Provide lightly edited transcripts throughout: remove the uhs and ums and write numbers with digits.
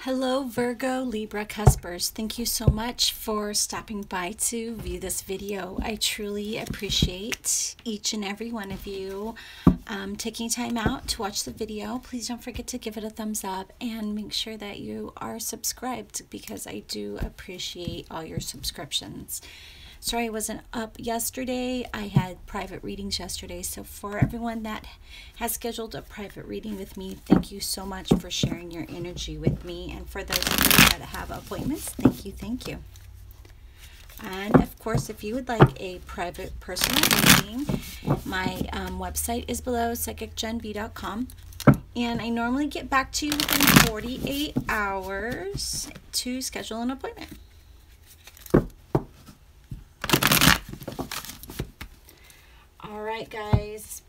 Hello Virgo, Libra, Cuspers. Thank you so much for stopping by to view this video. I truly appreciate each and every one of you taking time out to watch the video. Please don't forget to give it a thumbs up and make sure that you are subscribed because I do appreciate all your subscriptions. Sorry I wasn't up yesterday. I had private readings yesterday. So for everyone that has scheduled a private reading with me, thank you so much for sharing your energy with me. And for those of you that have appointments, thank you, thank you. And of course, if you would like a private personal reading, my website is below, psychicgenv.com. And I normally get back to you within 48 hours to schedule an appointment. All right, guys.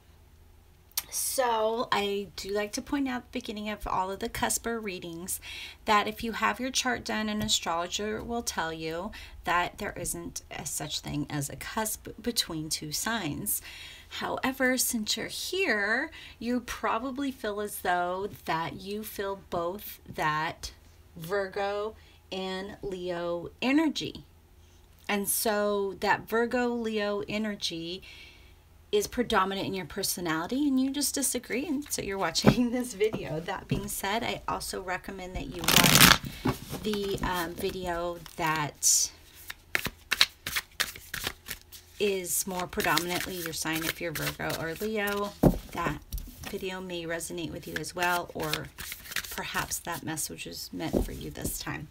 So I do like to point out at the beginning of all of the Cusper readings that if you have your chart done, an astrologer will tell you that there isn't a such thing as a cusp between two signs. However, since you're here, you probably feel as though that you feel both that Virgo and Leo energy. And so that Virgo Leo energy is predominant in your personality and you just disagree, and so you're watching this video. That being said, I also recommend that you watch the video that is more predominantly your sign. If you're Virgo or Leo, that video may resonate with you as well, or perhaps that message is meant for you this time.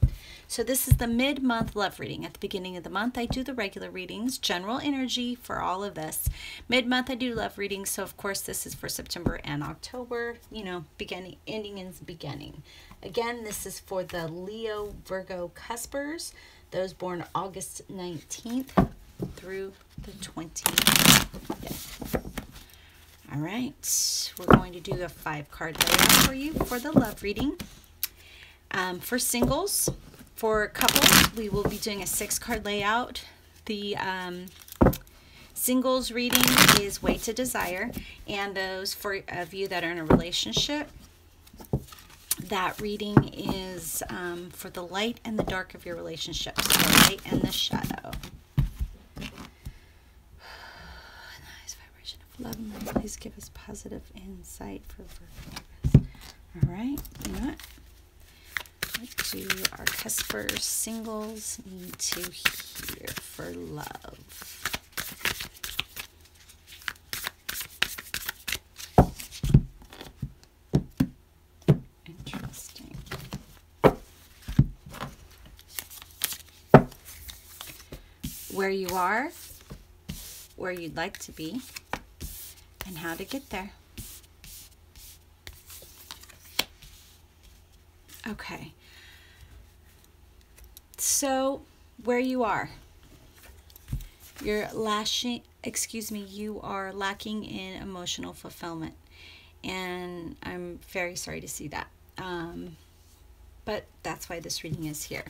So this is the mid-month love reading. At the beginning of the month, I do the regular readings, general energy for all of this. Mid-month, I do love readings. So of course, this is for September and October, you know, beginning, ending and beginning. Again, this is for the Leo, Virgo, Cuspers, those born August 19th through the 25th. All right, we're going to do a 5-card layout for you for the love reading. For singles, for couples, we will be doing a 6-card layout. The singles reading is Way to Desire, and those for of you that are in a relationship, that reading is for the light and the dark of your relationship, so the light and the shadow. Nice vibration of love and light. Please give us positive insight for Virgo. All right, you know what? What do our Cusper singles need to hear for love? Interesting. Where you are, where you'd like to be, and how to get there. Okay. So where you are, you are lacking in emotional fulfillment, and I'm very sorry to see that, but that's why this reading is here.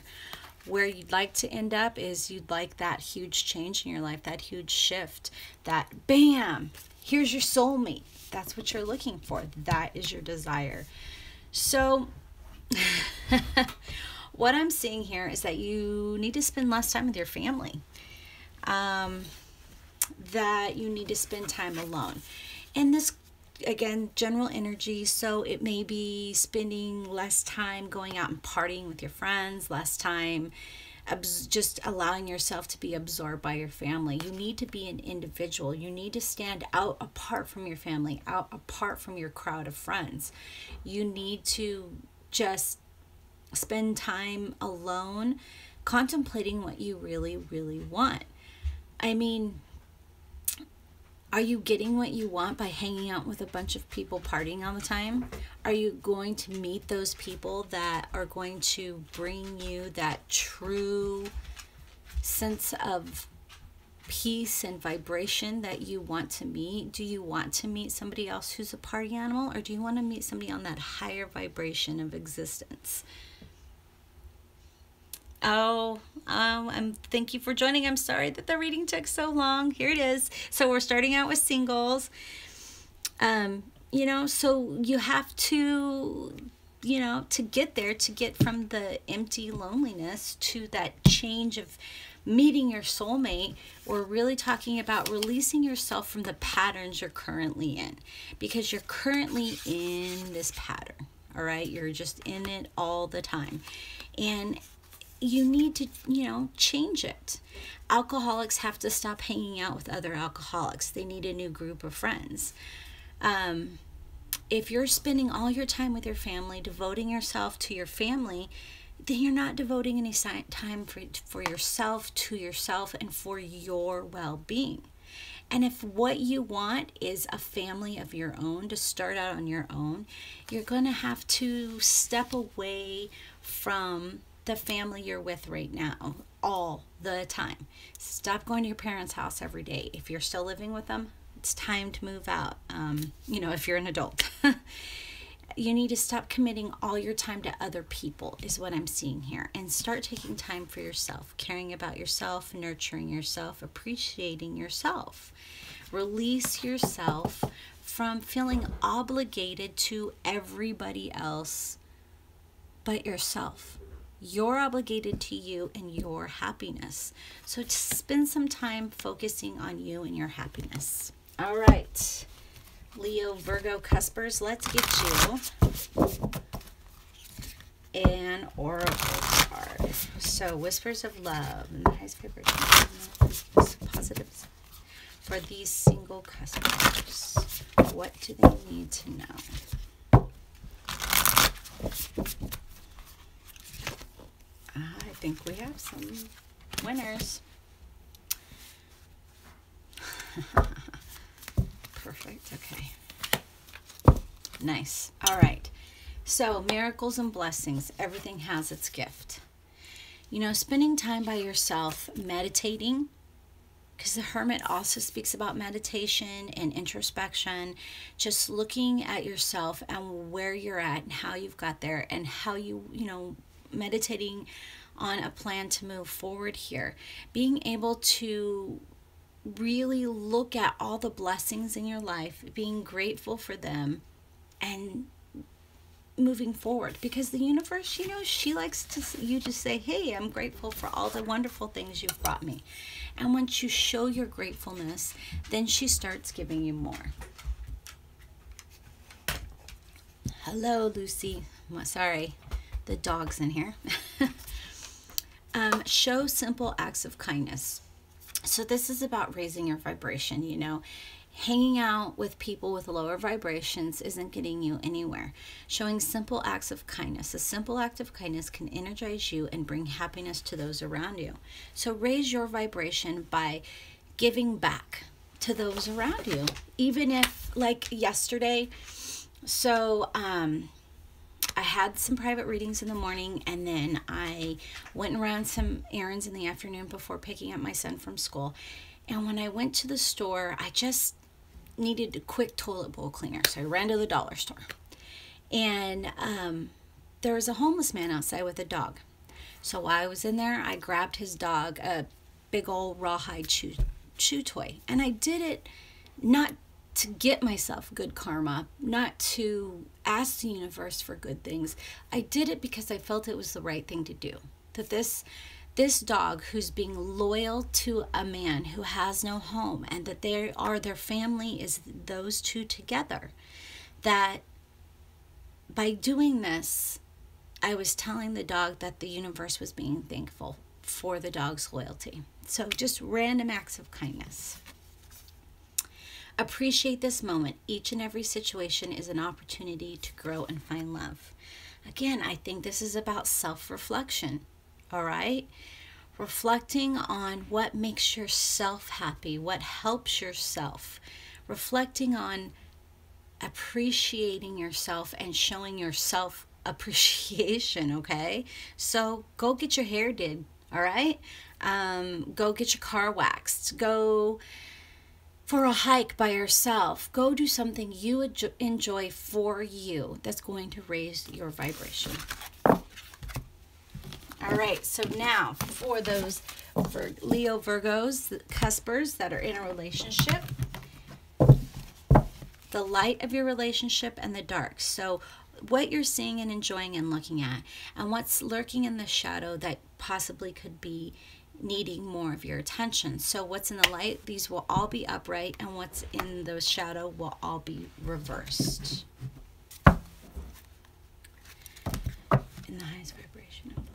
Where you'd like to end up is you'd like that huge change in your life, that huge shift, that bam, here's your soulmate. That's what you're looking for. That is your desire. So what I'm seeing here is that you need to spend less time with your family, that you need to spend time alone. And this, again, general energy, so it may be spending less time going out and partying with your friends, less time just allowing yourself to be absorbed by your family. You need to be an individual. You need to stand out apart from your family, out apart from your crowd of friends. You need to just spend time alone contemplating what you really, really want. I mean, are you getting what you want by hanging out with a bunch of people partying all the time? Are you going to meet those people that are going to bring you that true sense of peace and vibration that you want to meet? Do you want to meet somebody else who's a party animal, or do you want to meet somebody on that higher vibration of existence? Thank you for joining. I'm sorry that the reading took so long. Here it is. So we're starting out with singles. You know, so you have to you know, to get there, to get from the empty loneliness to that change of meeting your soulmate. We're really talking about releasing yourself from the patterns you're currently in, because you're currently in this pattern. All right, you're just in it all the time, and you need to, you know, change it. Alcoholics have to stop hanging out with other alcoholics. They need a new group of friends. If you're spending all your time with your family, devoting yourself to your family, then you're not devoting any time for yourself, to yourself, and for your well-being. And if what you want is a family of your own, to start out on your own, you're going to have to step away from the family you're with right now all the time. Stop going to your parents' house every day. If you're still living with them, it's time to move out. You know, if you're an adult. You need to stop committing all your time to other people, is what I'm seeing here, and start taking time for yourself, caring about yourself, nurturing yourself, appreciating yourself. Release yourself from feeling obligated to everybody else but yourself. You're obligated to you and your happiness. So to spend some time focusing on you and your happiness. All right. Leo, Virgo, Cuspers, let's get you an oracle card. So, Whispers of Love, and the highest vibration, positives for these single Cuspers. What do they need to know? I think we have some winners. Perfect. Okay. Nice. All right. So, miracles and blessings. Everything has its gift. You know, spending time by yourself, meditating, because the Hermit also speaks about meditation and introspection, just looking at yourself and where you're at and how you've got there and how you know, meditating on a plan to move forward here. Being able to really look at all the blessings in your life, being grateful for them, and moving forward, because the universe, you know, she likes to you to say, hey, I'm grateful for all the wonderful things you've brought me. And once you show your gratefulness, then she starts giving you more. Hello, Lucy. Sorry, the dog's in here. Show simple acts of kindness. So this is about raising your vibration, you know. Hanging out with people with lower vibrations isn't getting you anywhere. Showing simple acts of kindness. A simple act of kindness can energize you and bring happiness to those around you. So raise your vibration by giving back to those around you. Even if, like yesterday, so I had some private readings in the morning, and then I went and ran some errands in the afternoon before picking up my son from school. And when I went to the store, I just needed a quick toilet bowl cleaner. So I ran to the dollar store. And there was a homeless man outside with a dog. So while I was in there, I grabbed his dog, a big old rawhide chew toy. And I did it not to get myself good karma, not to ask the universe for good things. I did it because I felt it was the right thing to do. That this dog, who's being loyal to a man who has no home, and that their family is those two together, that by doing this, I was telling the dog that the universe was being thankful for the dog's loyalty. So just random acts of kindness. Appreciate this moment. Each and every situation is an opportunity to grow and find love. Again, I think this is about self-reflection. All right? Reflecting on what makes yourself happy, what helps yourself. Reflecting on appreciating yourself and showing yourself appreciation, okay? So go get your hair did, all right? Go get your car waxed. Go for a hike by yourself. Go do something you enjoy for you that's going to raise your vibration. All right, so now for Leo Virgos, the Cuspers that are in a relationship, the light of your relationship and the dark. So what you're seeing and enjoying and looking at, and what's lurking in the shadow that possibly could be needing more of your attention. So what's in the light, these will all be upright, and what's in the shadow will all be reversed. In the highest vibration of love.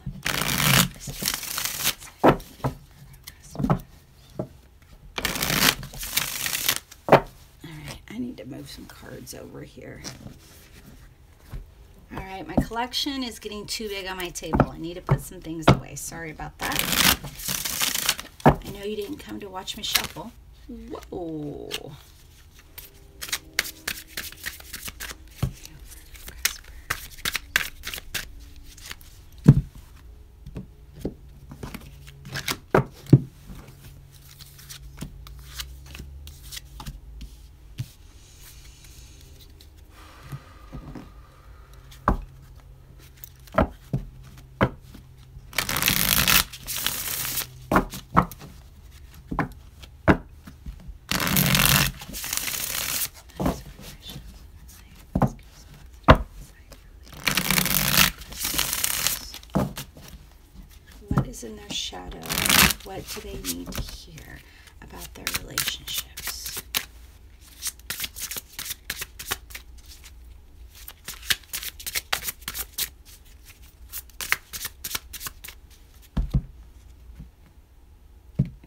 Alright, I need to move some cards over here. Alright, my collection is getting too big on my table. I need to put some things away. Sorry about that. I know you didn't come to watch me shuffle. Whoa. In their shadow, what do they need to hear about their relationships?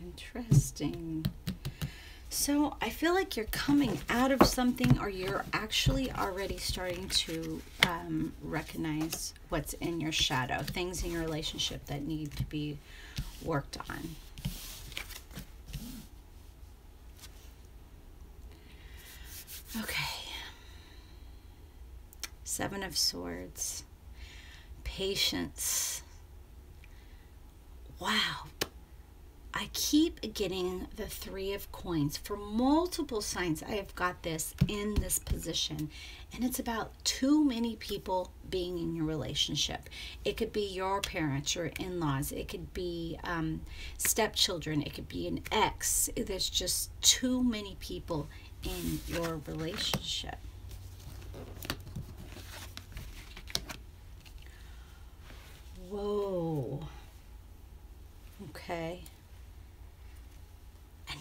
Interesting. So I feel like you're coming out of something, or you're actually already starting to recognize what's in your shadow, things in your relationship that need to be worked on. Okay. Seven of Swords. Patience. Wow. I keep getting the Three of Coins. For multiple signs, I have got this in this position. And it's about too many people being in your relationship. It could be your parents, your in-laws. It could be stepchildren. It could be an ex. There's just too many people in your relationship. Whoa. Okay.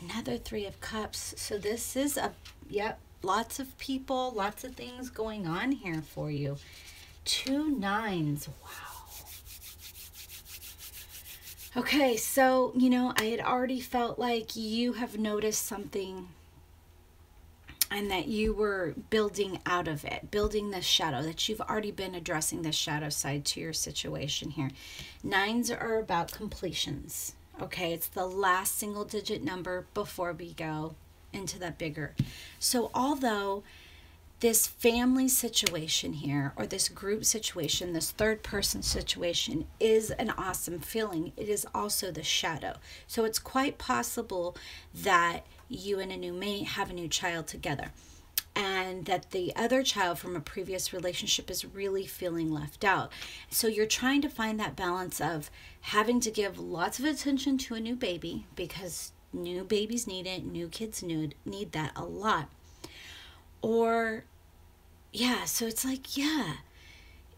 Another Three of Cups. So this is lots of people, lots of things going on here for you. 2 nines. Wow. Okay, so, I had already felt like you have noticed something, and that you were building out of it, building this shadow, that you've already been addressing this shadow side to your situation here. Nines are about completions. Okay, it's the last single digit number before we go into that bigger. So although this family situation here, or this group situation, this third person situation is an awesome feeling, it is also the shadow. So it's quite possible that you and a new mate have a new child together, and that the other child from a previous relationship is really feeling left out. So you're trying to find that balance of having to give lots of attention to a new baby, because new babies need it, new kids need that a lot. Or, so it's like,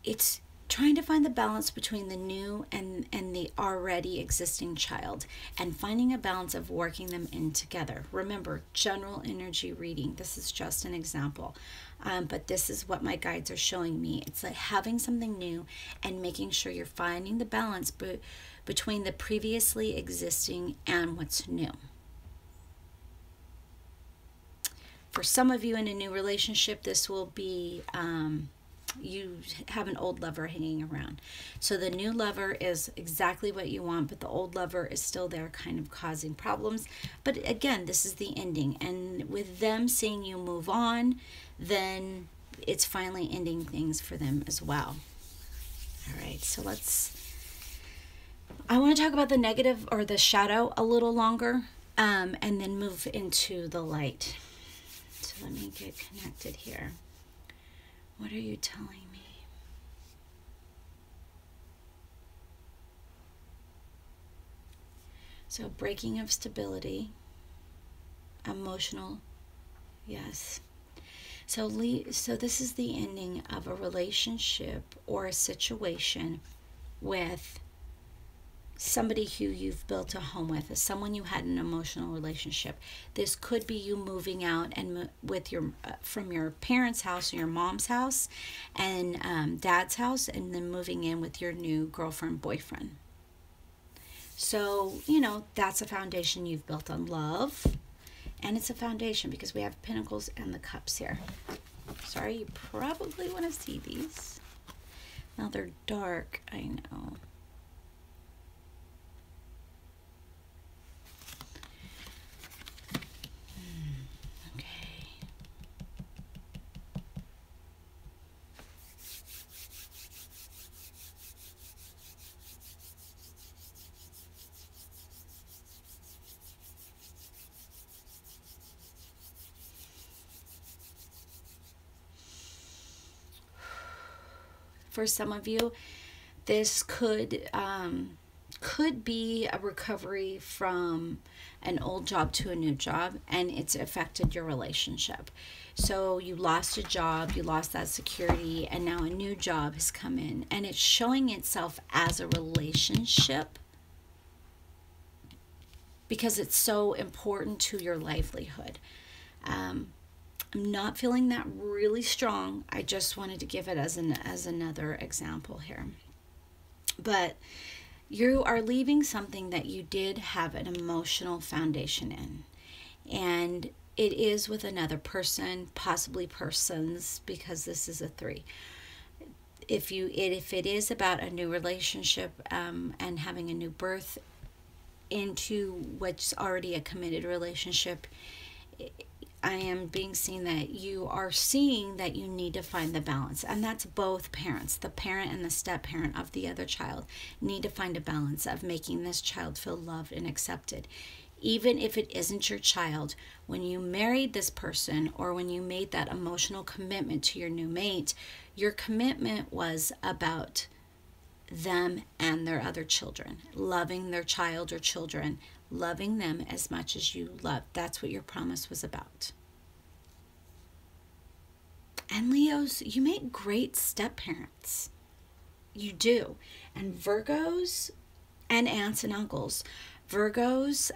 it's trying to find the balance between the new and the already existing child, and finding a balance of working them in together. Remember, general energy reading, this is just an example, but this is what my guides are showing me. It's like having something new and making sure you're finding the balance between the previously existing and what's new. For some of you in a new relationship, this will be you have an old lover hanging around. So the new lover is exactly what you want, but the old lover is still there, kind of causing problems. But again, this is the ending. And with them seeing you move on, then it's finally ending things for them as well. All right, so I want to talk about the negative, or the shadow, a little longer, and then move into the light. So let me get connected here. What are you telling me? So breaking of stability, emotional, yes. So this is the ending of a relationship or a situation with somebody who you've built a home with, someone you had an emotional relationship. This could be you moving out and with your from your parents' house or your mom's house and dad's house, and then moving in with your new girlfriend, boyfriend. So, that's a foundation you've built on love. And it's a foundation because we have pentacles and the cups here. Sorry, you probably want to see these. Now they're dark, I know. For some of you, this could be a recovery from an old job to a new job, and it's affected your relationship. So you lost a job, you lost that security, and now a new job has come in, and it's showing itself as a relationship because it's so important to your livelihood. I'm not feeling that really strong. I just wanted to give it as another example here. But you are leaving something that you did have an emotional foundation in. And it is with another person, possibly persons, because this is a 3. If it is about a new relationship and having a new birth into what's already a committed relationship, I am being seen that you are seeing that you need to find the balance. And that's both parents, the parent and the step parent of the other child, need to find a balance of making this child feel loved and accepted. Even if it isn't your child, when you married this person or when you made that emotional commitment to your new mate, your commitment was about them and their other children, loving their child or children, loving them as much as you love. That's what your promise was about. And Leos, you make great step parents. You do. And Virgos and aunts and uncles. Virgos,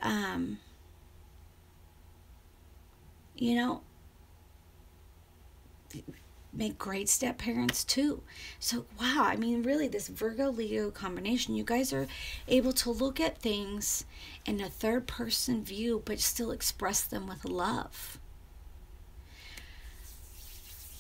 make great step parents too. So wow, I mean, really, this Virgo-Leo combination, you guys are able to look at things in a third person view but still express them with love.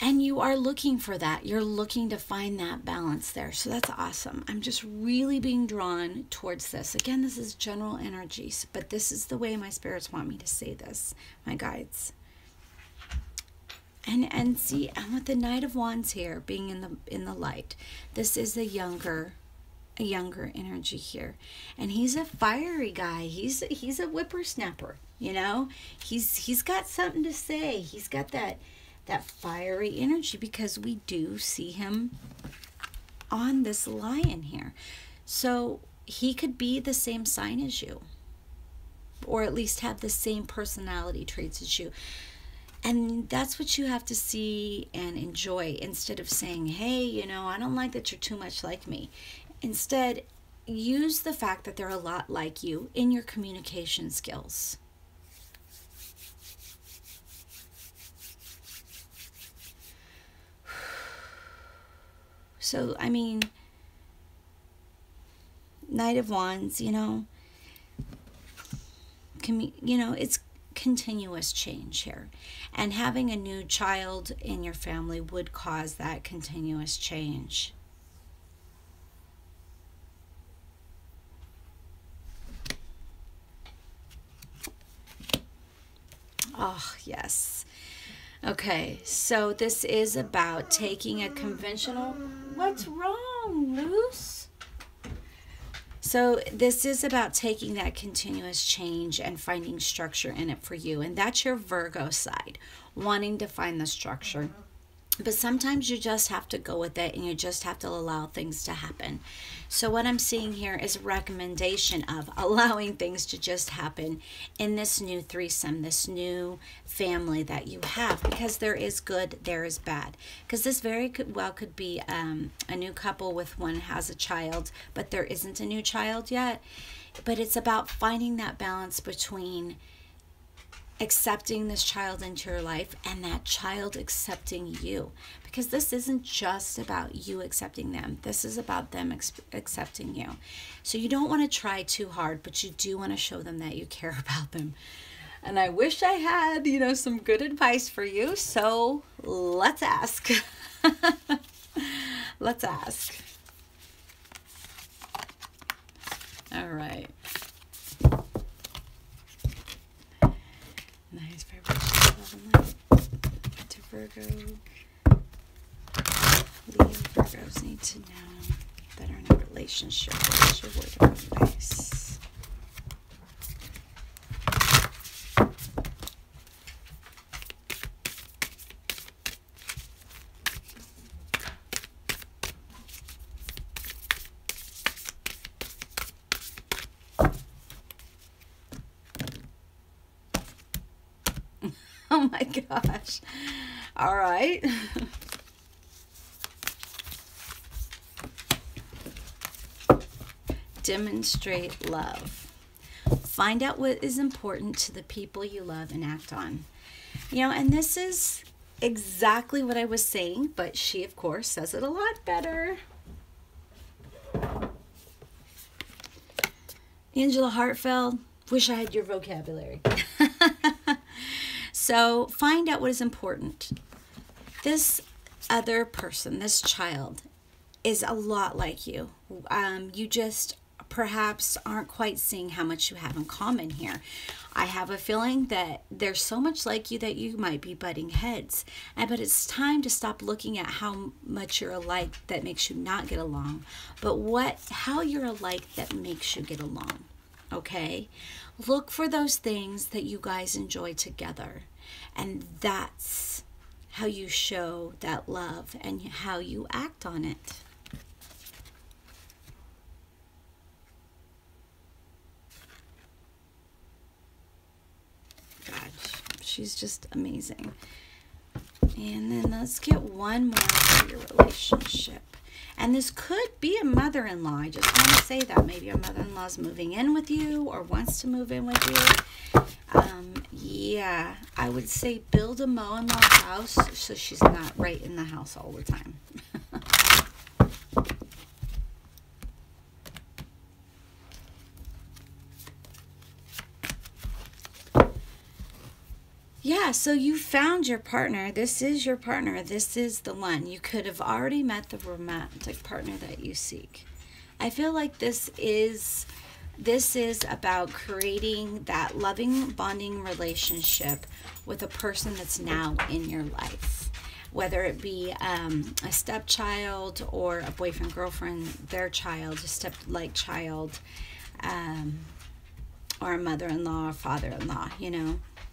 And you are looking for that. You're looking to find that balance there. So that's awesome. I'm just really being drawn towards this. Again, this is general energies, but this is the way my spirits want me to say this, my guides. And see, and with the Knight of Wands here being in the light, this is a younger energy here, and he's a fiery guy. He's a whippersnapper. He's got something to say. He's got that fiery energy because we do see him on this lion here. So he could be the same sign as you, or at least have the same personality traits as you. And that's what you have to see and enjoy, instead of saying, hey, I don't like that you're too much like me. Instead, use the fact that they're a lot like you in your communication skills. So, I mean, Knight of Wands, it's continuous change here. And having a new child in your family would cause that continuous change. Oh, yes. Okay, so this is about taking a conventional... What's wrong, Luce? So this is about taking that continuous change and finding structure in it for you. And that's your Virgo side, wanting to find the structure. But sometimes you just have to go with it, and you just have to allow things to happen. So what I'm seeing here is a recommendation of allowing things to just happen in this new threesome, this new family that you have, because there is good, there is bad. Because this very well could be a new couple with one has a child, but there isn't a new child yet. But it's about finding that balance between accepting this child into your life and that child accepting you, because this isn't just about you accepting them. This is about them accepting you. So you don't want to try too hard, but you do want to show them that you care about them. And I wish I had, some good advice for you. So let's ask. Let's ask. All right. Nice vibration to Virgo. Leo Virgos need to know that are in a relationship. What is your word of advice? Oh my gosh. All right. Demonstrate love. Find out what is important to the people you love and act on. And this is exactly what I was saying, but she, of course, says it a lot better. Angela Hartfeld, wish I had your vocabulary. So find out what is important. This other person, this child, is a lot like you. You just perhaps aren't quite seeing how much you have in common here. I have a feeling that they're so much like you that you might be butting heads. But it's time to stop looking at how much you're alike that makes you not get along, but how you're alike that makes you get along. Okay? Look for those things that you guys enjoy together. And that's how you show that love and how you act on it. Gosh, she's just amazing. And then let's get one more for your relationship. And this could be a mother-in-law. I just want to say that. Maybe a mother-in-law's moving in with you or wants to move in with you. Yeah, I would say build a mother-in-law house so she's not right in the house all the time. Yeah, so you found your partner. This is your partner. This is the one. You could have already met the romantic partner that you seek. I feel like this is about creating that loving, bonding relationship with a person that's now in your life. Whether it be a stepchild or a boyfriend, girlfriend, their child, a step-like child, or a mother-in-law or father-in-law,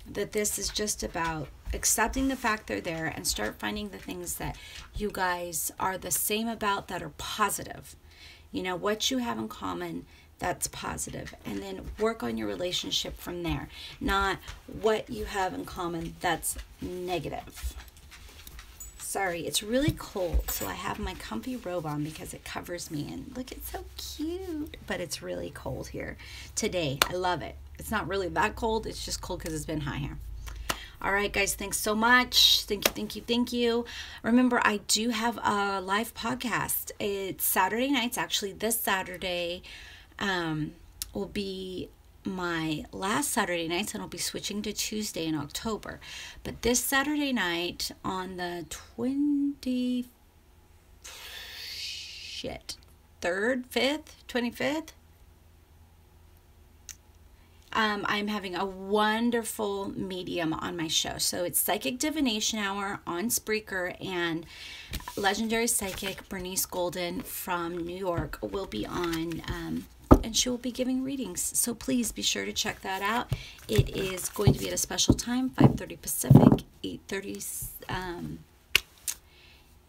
that this is just about accepting the fact they're there and start finding the things that you guys are the same about that are positive. What you have in common that's positive, and then work on your relationship from there, not what you have in common that's negative. Sorry, it's really cold, so I have my comfy robe on because it covers me, and look, it's so cute, but it's really cold here today. I love it. It's not really that cold, it's just cold because it's been high here. All right, guys, thanks so much. Thank you. Remember, I do have a live podcast. It's Saturday nights. Actually, this Saturday will be my last Saturday nights, and I'll be switching to Tuesday in October. But this Saturday night on the 25th, 25th, I'm having a wonderful medium on my show. So it's Psychic Divination Hour on Spreaker, and legendary psychic Bernice Golden from New York will be on, and she will be giving readings. So please be sure to check that out. It is going to be at a special time, 5:30 Pacific, 8:30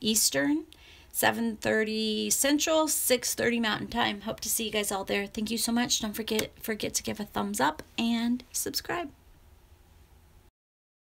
Eastern, 7:30 Central, 6:30 Mountain Time. Hope to see you guys all there. Thank you so much. Don't forget to give a thumbs up and subscribe.